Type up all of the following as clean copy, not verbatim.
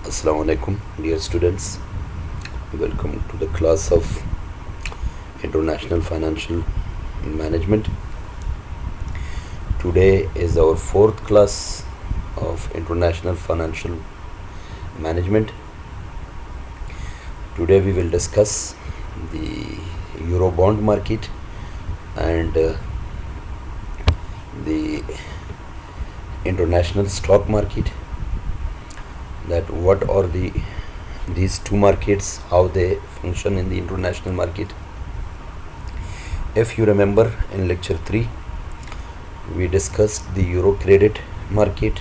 Assalamu alaikum, dear students. Welcome to the class of International Financial Management. Today is our fourth class of International Financial Management. Today we will discuss the Euro bond market and the international stock market. That what are these two markets, how they function in the international market. If you remember, in lecture 3 we discussed the euro credit market,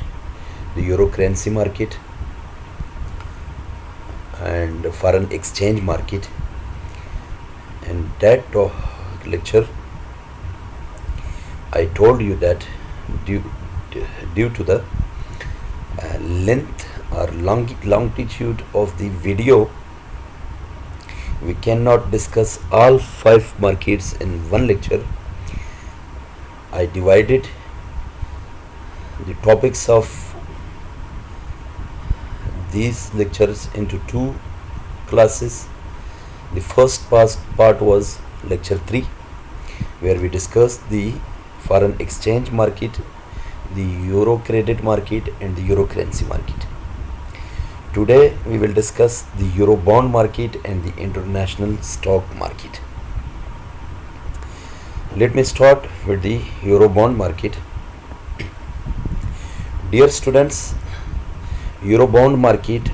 the euro currency market, and foreign exchange market. In that lecture I told you that due to the length or longitude of the video, we cannot discuss all 5 markets in one lecture. I divided the topics of these lectures into 2 classes. The first part was lecture 3, where we discussed the foreign exchange market, the euro credit market, and the euro currency market. Today we will discuss the euro bond market and the international stock market. Let me start with the euro bond market. Dear students, euro bond market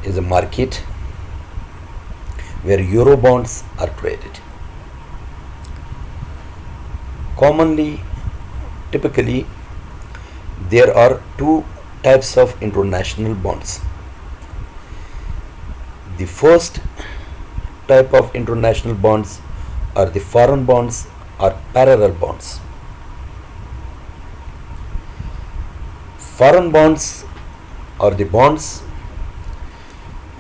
is a market where euro bonds are traded. Typically, there are 2 types of international bonds. The first type of international bonds are the foreign bonds or parallel bonds. Foreign bonds are the bonds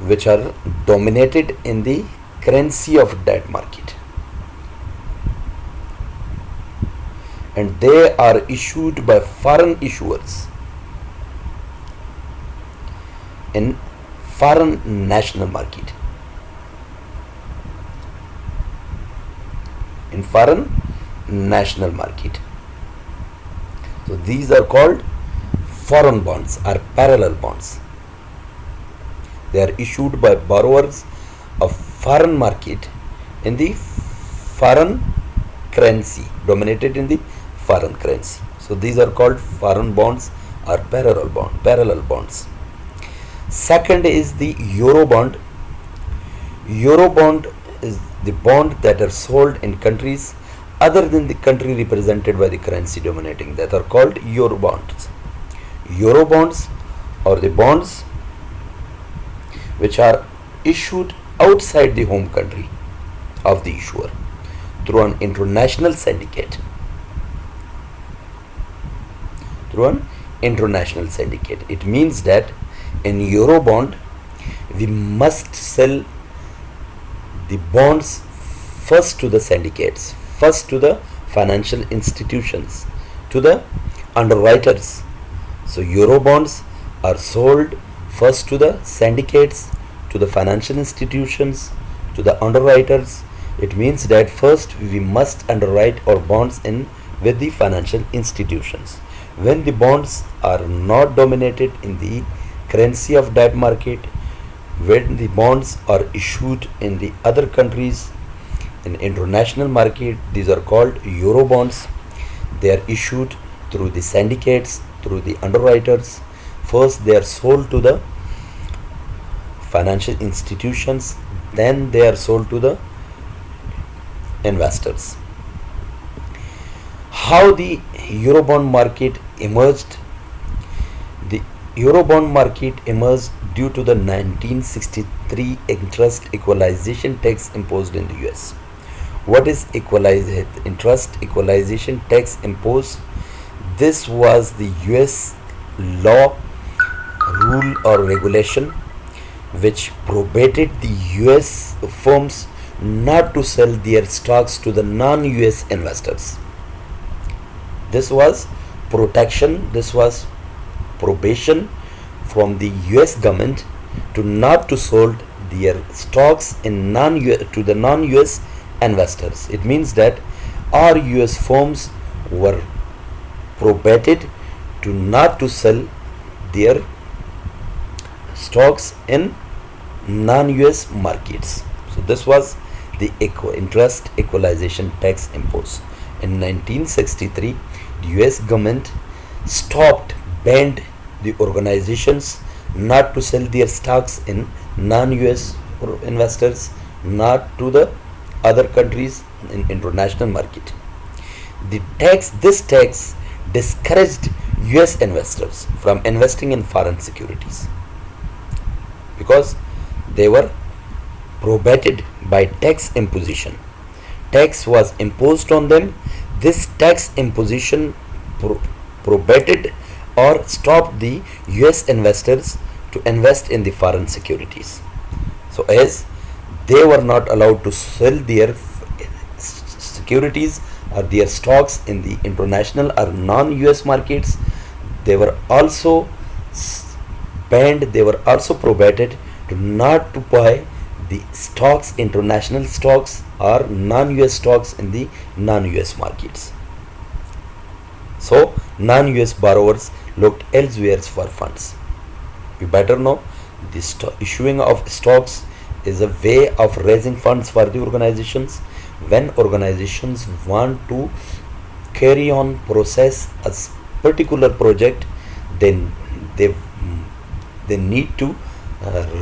which are dominated in the currency of that market, and they are issued by foreign issuers in foreign national market. In foreign national market. So these are called foreign bonds or parallel bonds. They are issued by borrowers of foreign market in the foreign currency, dominated in the foreign currency. So these are called foreign bonds or parallel bonds. Second is the euro bond. Euro bond is the bond that are sold in countries other than the country represented by the currency dominating, that are called euro bonds. Euro bonds are the bonds which are issued outside the home country of the issuer through an international syndicate. It means that in euro bond we must sell the bonds first to the syndicates, first to the financial institutions, to the underwriters. So euro bonds are sold first to the syndicates, to the financial institutions, to the underwriters. It means that first we must underwrite our bonds in with the financial institutions. When the bonds are not dominated in the currency of that market, when the bonds are issued in the other countries in international market, these are called euro bonds. They are issued through the syndicates, through the underwriters. First they are sold to the financial institutions, then they are sold to the investors. How the Eurobond market emerged? The Eurobond market emerged due to the 1963 interest equalization tax imposed in the US. What is interest equalization tax imposed? This was the US law, rule or regulation which prohibited the US firms not to sell their stocks to the non-US investors. This was protection, this was probation from the US government to not to sold their stocks in to the non-US investors. It means that our US firms were prohibited to not to sell their stocks in non-US markets. So this was the interest equalization tax imposed. In 1963, the US government banned the organizations not to sell their stocks in non-US investors, not to the other countries in international market. This tax discouraged US investors from investing in foreign securities because they were prohibited by tax imposition. Tax was imposed on them. This tax imposition prohibited or stopped the US investors to invest in the foreign securities. So as they were not allowed to sell their securities or their stocks in the international or non-US markets, they were also banned, they were also prohibited to not to buy the stocks, international stocks or non-US stocks in the non-US markets. So non-US borrowers looked elsewhere for funds. You better know this issuing of stocks is a way of raising funds for the organizations. When organizations want to carry on process a particular project, then they need to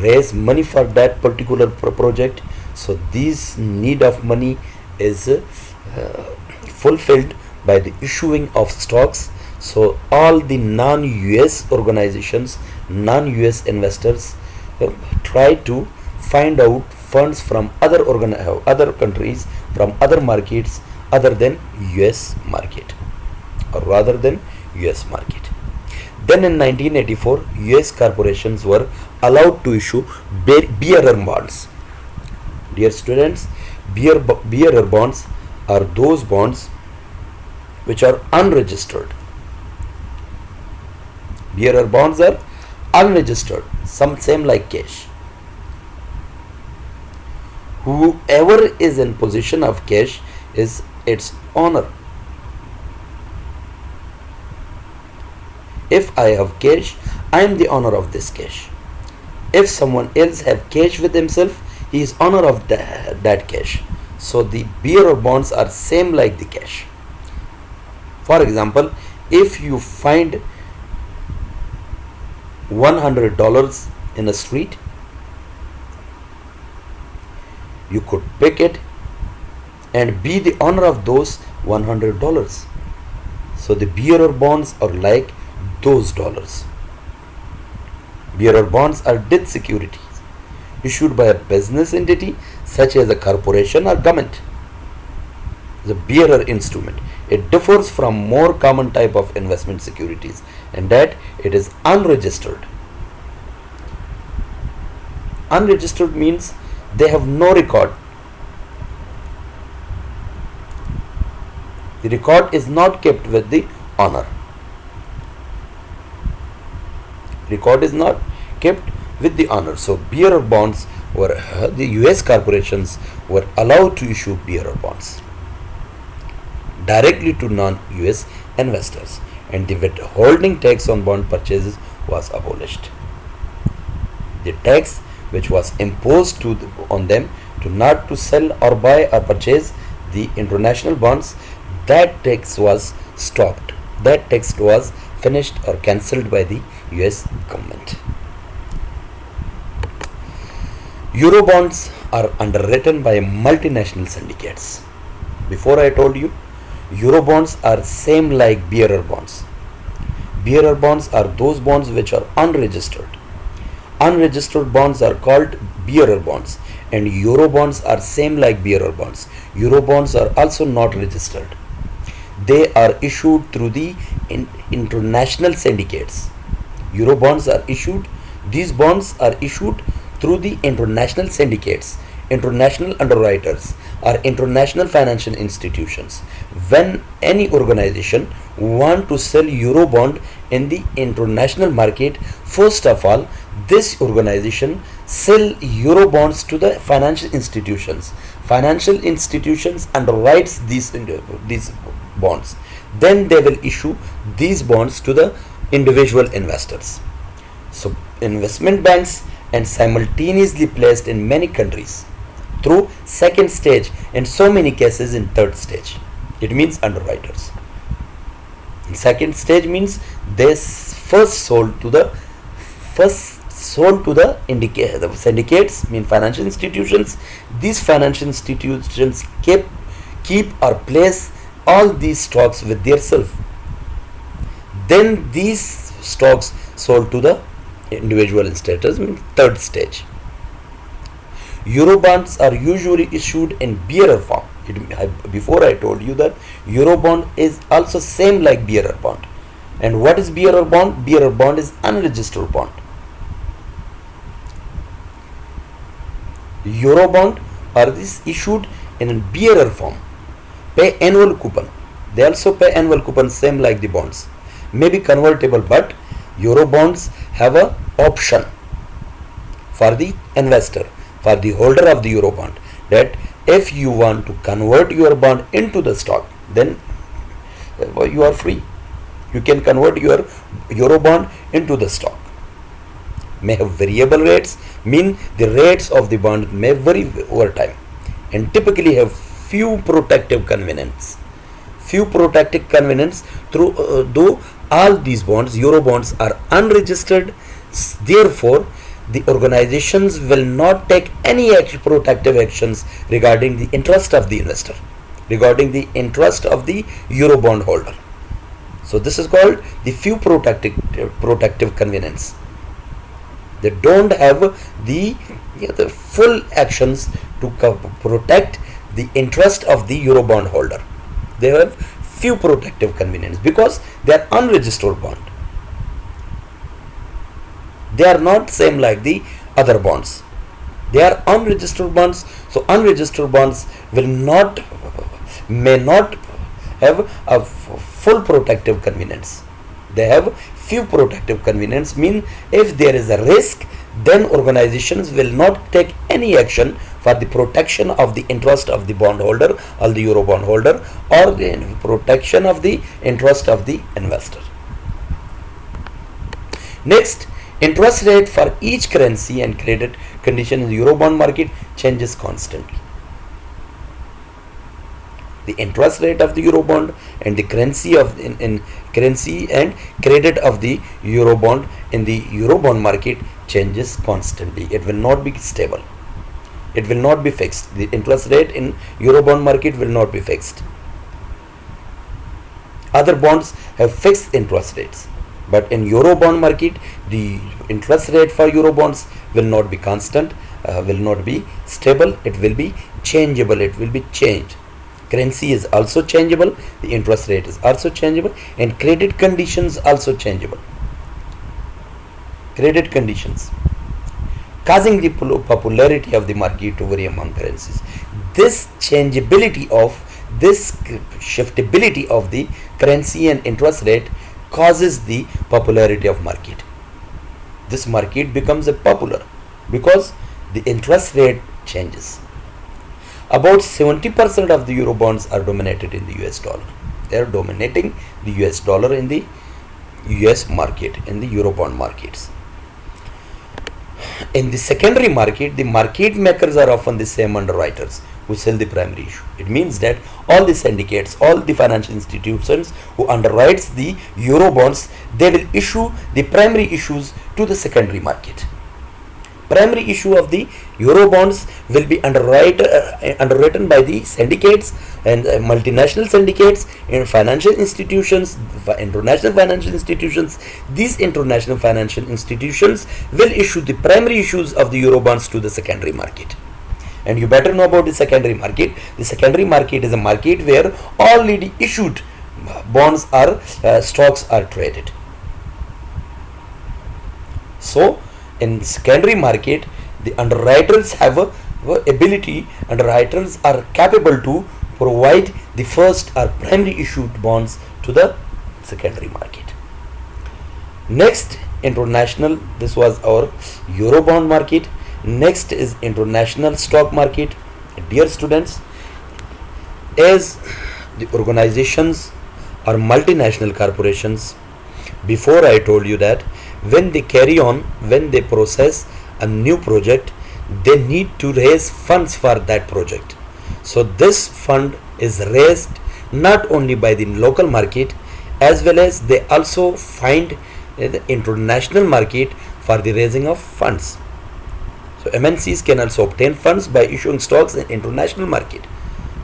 raise money for that particular project. So this need of money is fulfilled by the issuing of stocks. So all the non-US organizations, non-US investors try to find out funds from other countries, from other markets other than US market, or rather than US market. Then in 1984, US corporations were allowed to issue bearer bonds. Dear students, bearer bonds are those bonds which are unregistered. Bearer bonds are unregistered, same like cash. Whoever is in possession of cash is its owner. If I have cash, I am the owner of this cash. If someone else have cash with himself, he is owner of that cash. So the bearer bonds are same like the cash. For example, if you find $100 in a street, you could pick it and be the owner of those $100. So the bearer bonds are like those dollars. Bearer bonds are debt securities issued by a business entity such as a corporation or government. The bearer instrument, it differs from more common type of investment securities in that it is unregistered. Unregistered means they have no record. The record is not kept with the owner. Record is not kept with the owner. So bearer bonds were the US corporations were allowed to issue bearer bonds directly to non-US investors, and the withholding tax on bond purchases was abolished. The tax which was imposed on them to not to sell or buy or purchase the international bonds, that tax was stopped. That tax was finished or cancelled by the US government. Eurobonds are underwritten by multinational syndicates. Before I told you, Eurobonds are same like bearer bonds. Bearer bonds are those bonds which are unregistered. Unregistered bonds are called bearer bonds, and Eurobonds are same like bearer bonds. Eurobonds are also not registered. They are issued through the international syndicates. Eurobonds are issued, these bonds are issued through the international syndicates, international underwriters, or international financial institutions. When any organization want to sell Eurobond in the international market, first of all, this organization sell Eurobonds to the financial institutions. Financial institutions underwrites these bonds. Then they will issue these bonds to the individual investors. So investment banks and simultaneously placed in many countries through second stage, and so many cases in third stage. It means underwriters. In second stage means they first sold to the the syndicates, mean financial institutions. These financial institutions keep or place all these stocks with their self. Then these stocks sold to the individual investors, mean third stage. Eurobonds are usually issued in bearer form. Before I told you that Eurobond is also same like bearer bond. And what is bearer bond? Bearer bond is unregistered bond. Eurobond are this issued in bearer form. Pay annual coupon. They also pay annual coupon same like the bonds. May be convertible, but Eurobonds have a option for the investor, for the holder of the Eurobond, that if you want to convert your bond into the stock, then you are free. You can convert your Eurobond into the stock. May have variable rates, mean the rates of the bond may vary over time, and typically have few protective convenience. Few protective convenience through though all these bonds, Eurobonds, are unregistered. Therefore, the organizations will not take any protective actions regarding the interest of the investor, regarding the interest of the Eurobond holder. So this is called the few protective convenience. They don't have the full actions to protect the interest of the Eurobond holder. They have few protective convenience because they are unregistered bond. They are not same like the other bonds. They are unregistered bonds. So unregistered bonds may not have a full protective convenience. They have few protective convenience, mean if there is a risk, then organizations will not take any action for the protection of the interest of the bondholder or the Eurobond holder, or the protection of the interest of the investor. Next, interest rate for each currency and credit condition in the Eurobond market changes constantly. The interest rate of the Eurobond and the currency of in currency and credit of the Eurobond in the Eurobond market changes constantly. It will not be stable. It will not be fixed. The interest rate in Eurobond market will not be fixed. Other bonds have fixed interest rates, but in Eurobond market, the interest rate for Eurobonds will not be constant, will not be stable. It will be changeable. It will be changed. Currency is also changeable, the interest rate is also changeable, and credit conditions also changeable. Credit conditions causing the popularity of the market to vary among currencies. This changeability of this shiftability of the currency and interest rate causes the popularity of market. This market becomes a popular because the interest rate changes. About 70% of the Eurobonds are dominated in the US dollar. They are dominating the US dollar in the US market, in the Eurobond markets. In the secondary market, the market makers are often the same underwriters who sell the primary issue. It means that all the syndicates, all the financial institutions who underwrites the Eurobonds, they will issue the primary issues to the secondary market. Primary issue of the Eurobonds will be underwritten by the syndicates and multinational syndicates and financial institutions, international financial institutions. These international financial institutions will issue the primary issues of the Eurobonds to the secondary market. And you better know about the secondary market. The secondary market is a market where already issued bonds or stocks are traded. So in secondary market, the underwriters have a ability, underwriters are capable to provide the first or primary issued bonds to the secondary market. Next, international, this was our Eurobond market. Next is international stock market. Dear students, as the organizations are multinational corporations, before I told you that when they carry on, when they process a new project, they need to raise funds for that project. So this fund is raised not only by the local market, as well as they also find the international market for the raising of funds. So MNCs can also obtain funds by issuing stocks in international market.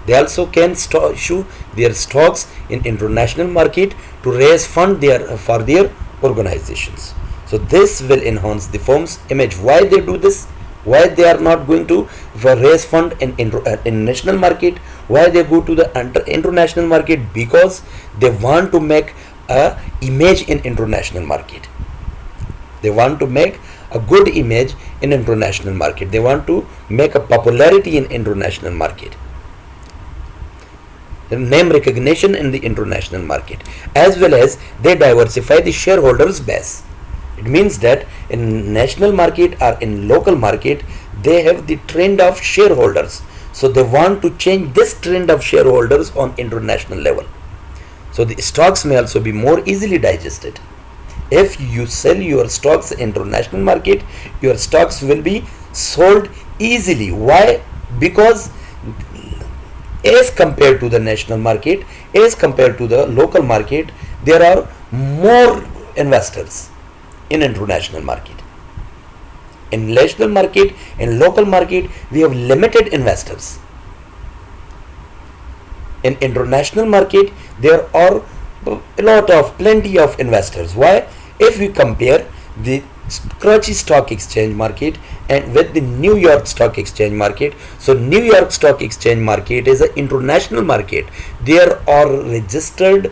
They also can issue their stocks in international market to raise fund for their organizations. So this will enhance the firm's image. Why they do this? Why they are not going to raise fund in national market? Why they go to the international market? Because they want to make a image in international market. They want to make a good image in international market. They want to make a popularity in international market, name recognition in the international market, as well as they diversify the shareholders base. It means that in national market or in local market, they have the trend of shareholders. So they want to change this trend of shareholders on international level. So the stocks may also be more easily digested. If you sell your stocks in international market, your stocks will be sold easily. Why? Because as compared to the national market, as compared to the local market, there are more investors in international market. In national market, in local market, we have limited investors. In international market, there are plenty of investors. Why? If we compare the Karachi Stock Exchange market and with the New York Stock Exchange market, so New York Stock Exchange market is an international market. There are registered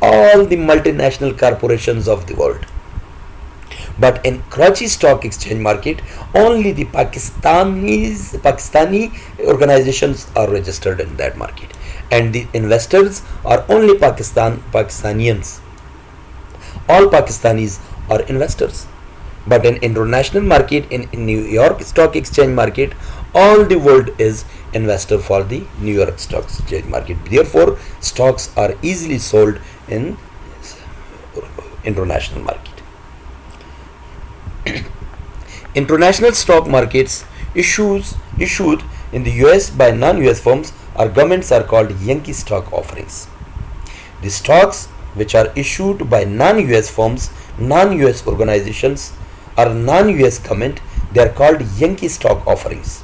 all the multinational corporations of the world. But in Karachi Stock Exchange market, only the Pakistani organizations are registered in that market, and the investors are only Pakistanians. All Pakistanis are investors. But in international market, in New York Stock Exchange market, all the world is investor for the New York Stock Exchange market. Therefore, stocks are easily sold in international market. International stock markets issued in the US by non-US firms or governments are called Yankee stock offerings. The stocks which are issued by non-US firms, non-US organizations or non-US government, they are called Yankee stock offerings.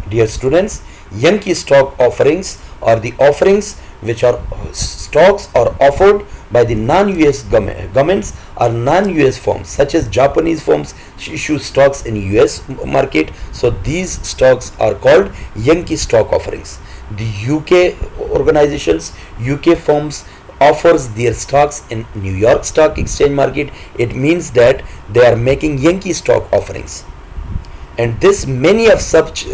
Dear students, Yankee stock offerings are the offerings which are stocks are offered by the non-US governments or non-US firms, such as Japanese firms issue stocks in US market. So these stocks are called Yankee stock offerings. The UK organizations, UK firms offers their stocks in New York Stock Exchange market. It means that they are making Yankee stock offerings. And this many of such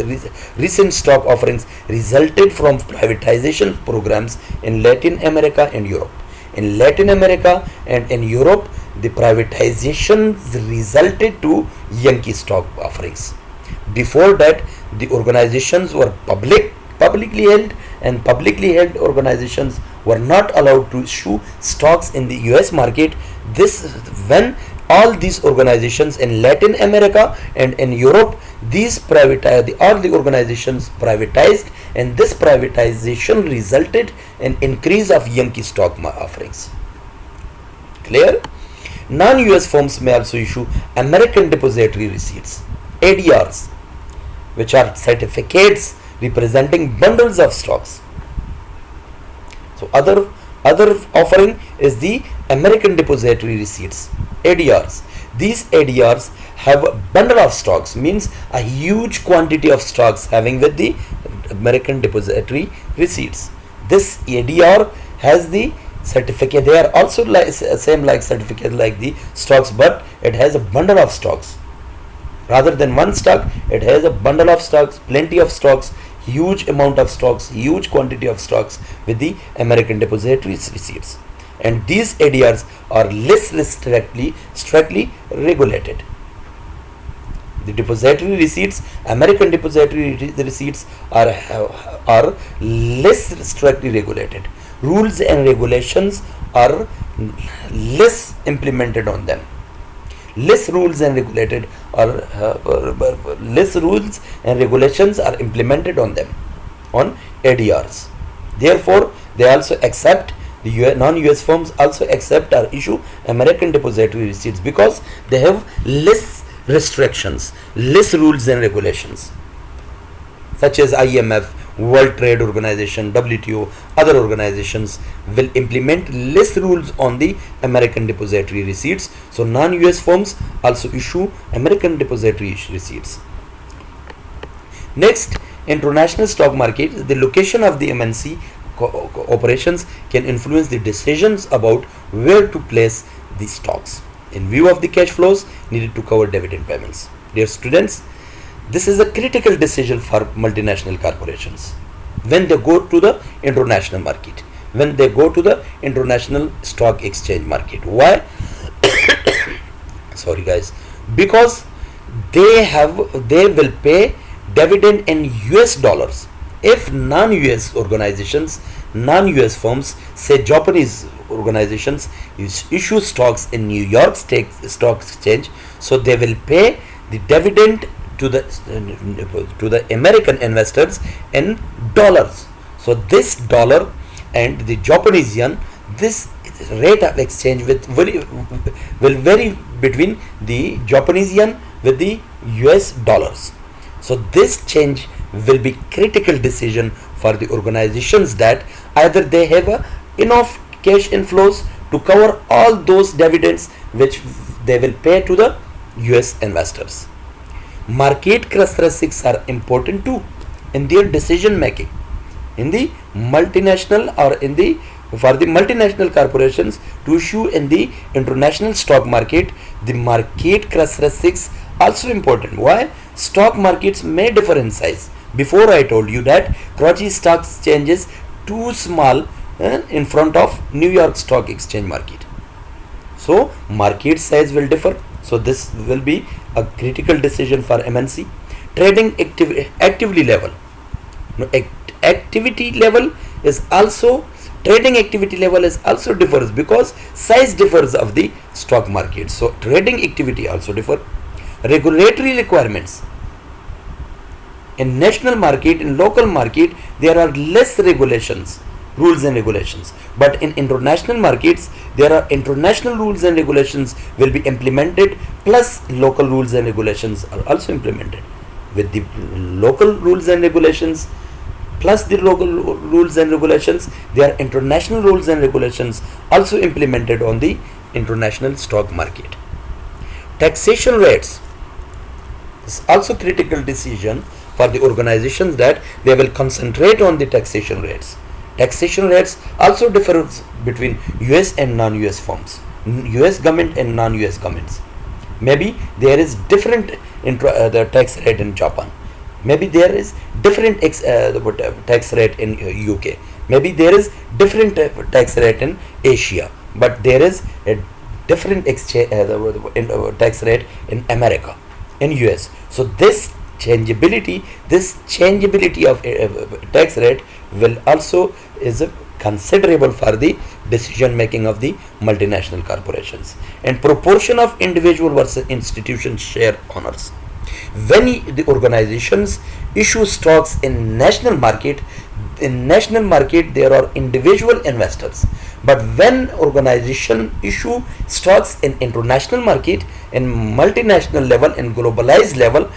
recent stock offerings resulted from privatization programs in Latin America and Europe. In Latin America and in Europe, the privatizations resulted to Yankee stock offerings. Before that, the organizations were publicly held, and publicly held organizations were not allowed to issue stocks in the US market. This when all these organizations in Latin America and in Europe, all the organizations privatized, and this privatization resulted in increase of Yankee stock offerings. Clear? Non-US firms may also issue American Depository Receipts, ADRs, which are certificates representing bundles of stocks. So other offering is the American Depository Receipts, ADRs. These ADRs have a bundle of stocks, means a huge quantity of stocks having with the American Depository Receipts. This ADR has the certificate. They are also same like certificate like the stocks, but it has a bundle of stocks. Rather than one stock, it has a bundle of stocks, plenty of stocks, huge amount of stocks, huge quantity of stocks with the American depository receipts, and these ADRs are less strictly regulated. The depository receipts, American depository receipts are less strictly regulated. Rules and regulations are less implemented on them. Less rules and regulations are implemented on them, on ADRs. Therefore, they also accept, the non-US firms also accept or issue American depository receipts because they have less restrictions, less rules and regulations, such as IMF, World Trade Organization, WTO, other organizations will implement less rules on the American depository receipts. So non-US firms also issue American depository receipts. Next, international stock market. The location of the MNC operations can influence the decisions about where to place the stocks in view of the cash flows needed to cover dividend payments. Dear students, this is a critical decision for multinational corporations when they go to the international market, when they go to the international stock exchange market. Why? Sorry guys, because they will pay dividend in US dollars. If non-US organizations, non-US firms, say Japanese organizations, issue stocks in New York Stock Exchange, so they will pay the dividend to the American investors in dollars. So this dollar and the Japanese yen, this rate of exchange will vary between the Japanese yen with the US dollars. So this change will be critical decision for the organizations, that either they have enough cash inflows to cover all those dividends which they will pay to the US investors. Market characteristics are important too in their decision making. In the multinational or for the multinational corporations to issue in the international stock market, the market characteristics also important. Why? Stock markets may differ in size. Before I told you that Karachi Stock Exchange is too small in front of New York Stock Exchange market. So market size will differ. So this will be a critical decision for MNC. Trading activity level. Activity level is also differs because size differs of the stock market. So trading activity also differ. Regulatory requirements. In national market, in local market, there are less regulations, rules and regulations. But in international markets, there are international rules and regulations will be implemented, plus local rules and regulations are also implemented. With the local rules and regulations plus the local rules and regulations, there are international rules and regulations also implemented on the international stock market. Taxation rates is also critical decision for the organizations, that they will concentrate on the taxation rates. Taxation rates also differ between US and non-US firms, US government and non-US governments. Maybe there is different the tax rate in Japan. Maybe there is different tax rate in UK. Maybe there is different tax rate in Asia. But there is a different tax rate in America, in US. So this changeability of tax rate will also is considerable for the decision making of the multinational corporations. And proportion of individual versus institution share owners. When the organizations issue stocks in national market, there are individual investors. But when organization issue stocks in international market, in multinational level, in globalized level,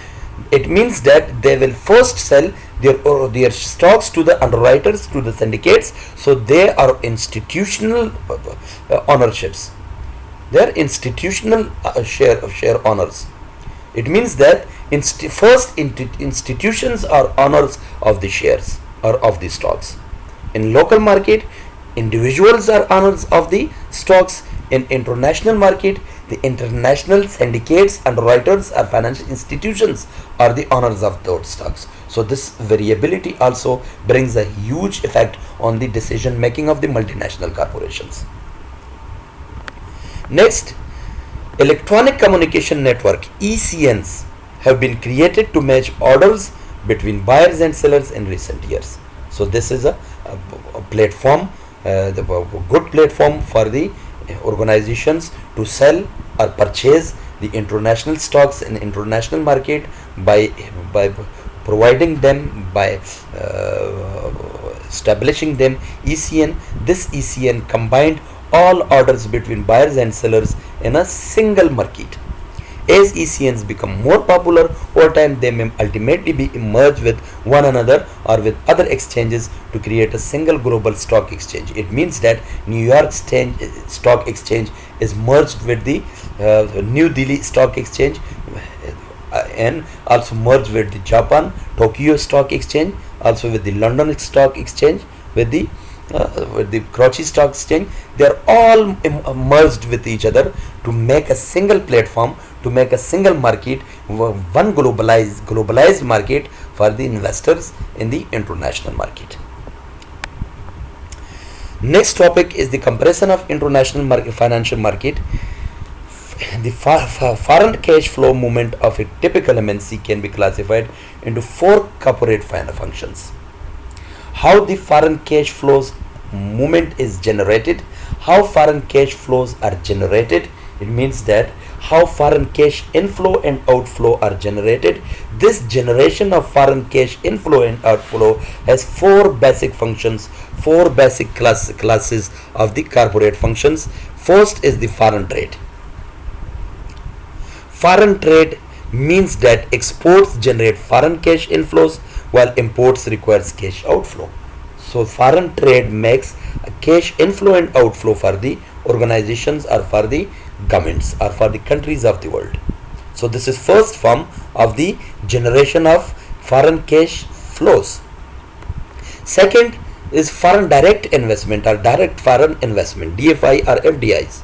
it means that they will first sell their stocks to the underwriters, to the syndicates. So they are institutional ownerships. They are institutional share owners. It means that institutions are owners of the shares or of the stocks. In local market, individuals are owners of the stocks. In international market, the international syndicates, underwriters, or financial institutions are the owners of those stocks. So this variability also brings a huge effect on the decision making of the multinational corporations. Next, electronic communication network (ECNs) have been created to match orders between buyers and sellers in recent years. So this is a platform, the good platform for the organizations to sell or purchase the international stocks in international market by providing them, by establishing them ECN. This ECN combined all orders between buyers and sellers in a single market. As ECNs become more popular over time, they may ultimately be merged with one another or with other exchanges to create a single global stock exchange. It means that New York Stock Exchange is merged with the New Delhi Stock Exchange, and also merged with the Japan Tokyo Stock Exchange, also with the London Stock Exchange, with the Karachi Stock Exchange. They are all merged with each other to make a single platform, to make a single market, one globalized market for the investors in the international market. Next topic is the comparison of international financial market. The foreign cash flow movement of a typical MNC can be classified into four corporate functions. How the foreign cash flows movement is generated. How foreign cash flows are generated, it means that how foreign cash inflow and outflow are generated. This generation of foreign cash inflow and outflow has four basic functions, four basic classes of the corporate functions. First is the foreign trade. Foreign trade means that exports generate foreign cash inflows while imports requires cash outflow. So foreign trade makes a cash inflow and outflow for the organizations or for the governments or for the countries of the world. So this is first form of the generation of foreign cash flows. Second is foreign direct investment or direct foreign investment, DFI or FDIs.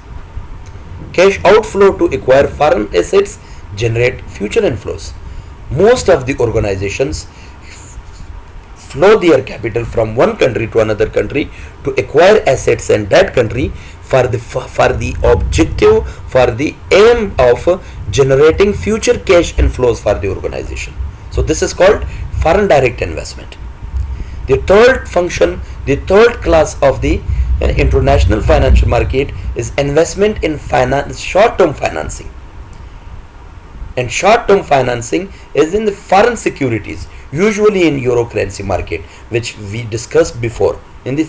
Cash outflow to acquire foreign assets generate future inflows. Most of the organizations flow their capital from one country to another country to acquire assets in that country for the objective, for the aim of generating future cash inflows for the organization. So this is called foreign direct investment. The third function, the third class of the international financial market is investment in short-term financing. And short-term financing is in the foreign securities, usually in euro currency market, which we discussed before in the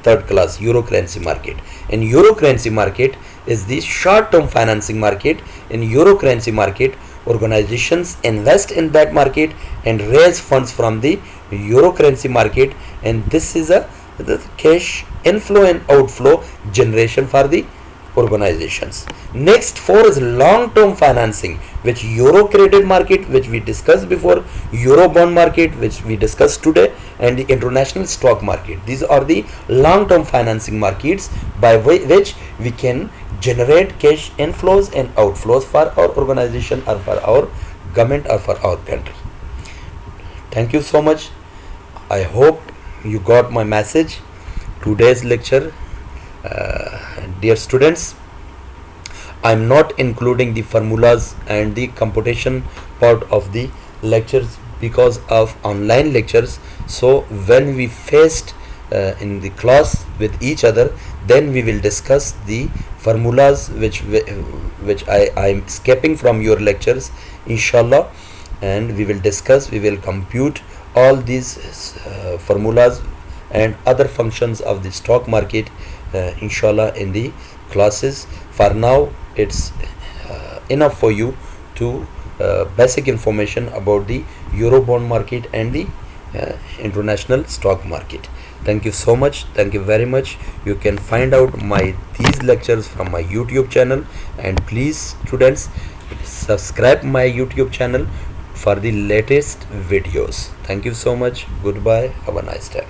third class, euro currency market. In euro currency market is the short-term financing market. In euro currency market, organizations invest in that market and raise funds from the euro currency market, and this is the cash inflow and outflow generation for the organizations. Next four is long-term financing, which euro credit market, which we discussed before, euro bond market, which we discussed today, and the international stock market. These are the long-term financing markets by which we can generate cash inflows and outflows for our organization or for our government or for our country. Thank you so much. I hope you got my message. Today's lecture, dear students, I am not including the formulas and the computation part of the lectures because of online lectures. So when we faced in the class with each other, then we will discuss the formulas which I am skipping from your lectures, inshallah, and we will compute all these formulas and other functions of the stock market, inshallah, in the classes. For now, it's enough for you to basic information about the euro bond market and the international stock market. Thank you so much. Thank you very much. You can find out these lectures from my YouTube channel, and please students subscribe my YouTube channel for the latest videos. Thank you so much. Goodbye. Have a nice time.